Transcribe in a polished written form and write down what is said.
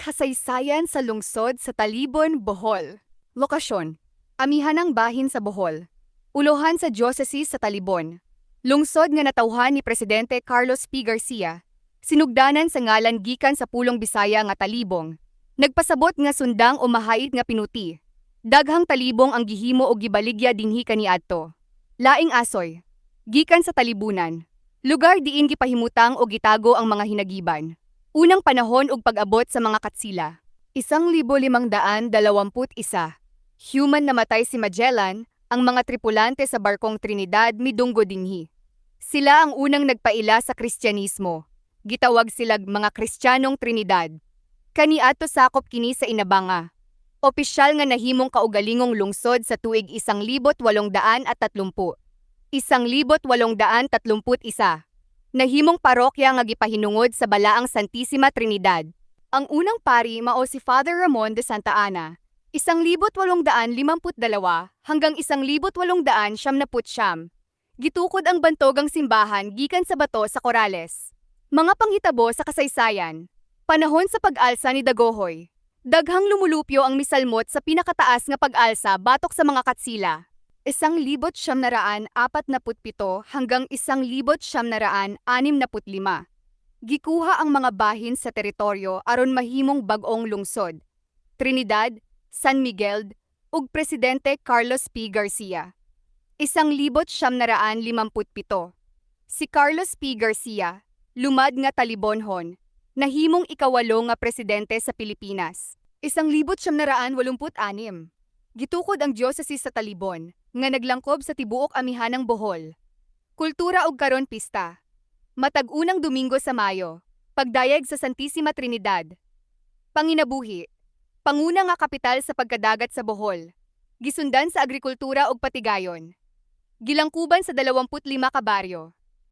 Kasaysayan sa lungsod sa Talibon, Bohol. Lokasyon: Amihanang bahin sa Bohol. Ulohan sa Diocese sa Talibon. Lungsod nga natawhan ni Presidente Carlos P. Garcia. Sinugdanan sa ngalan gikan sa pulong Bisaya nga talibong. Nagpasabot nga sundang o mahait nga pinuti. Daghang talibong ang gihimo o gibaligya dinhi kaniadto. Laing asoy. Gikan sa talibunan. Lugar diin gipahimutang o gitago ang mga hinagiban. Unang panahon ug pag-abot sa mga katsila. 1521. Human namatay si Magellan, ang mga tripulante sa barkong Trinidad midunggo dinhi. Sila ang unang nagpaila sa Kristyanismo. Gitawag silag mga Kristiyanong Trinidad. Kaniadto sakop kini sa Inabanga. Opisyal nga nahimong kaugalingong lungsod sa tuig 1830. 1831. Nahimong parokya nga gipahinungod sa Balaang Santissima Trinidad. Ang unang pari mao si Father Ramon de Santa Ana, 1852 hanggang 1879. Gitukod ang bantogang simbahan gikan sa bato sa Corales. Mga panghitabo sa kasaysayan. Panahon sa pag-alsa ni Dagohoy. Daghang lumulupyo ang misalmot sa pinakataas nga pag-alsa batok sa mga katsila. 1947 hanggang 1965. Gikuha ang mga bahin sa teritoryo aron mahimong bag-ong lungsod. Trinidad, San Miguel, ug Presidente Carlos P. Garcia. 1957. Si Carlos P. Garcia, lumad nga talibonhon, nahimong ikawalo nga presidente sa Pilipinas. 1986. Gitukod ang Diocese sa Talibon, nga naglangkob sa tibuok amihanang Bohol. Kultura ug karon pista. Matag-unang Domingo sa Mayo, pagdayeg sa Santissima Trinidad. Panginabuhi, panguna nga kapital sa pagkadagat sa Bohol. Gisundan sa agrikultura ug patigayon. Gilangkuban sa 25 ka baryo.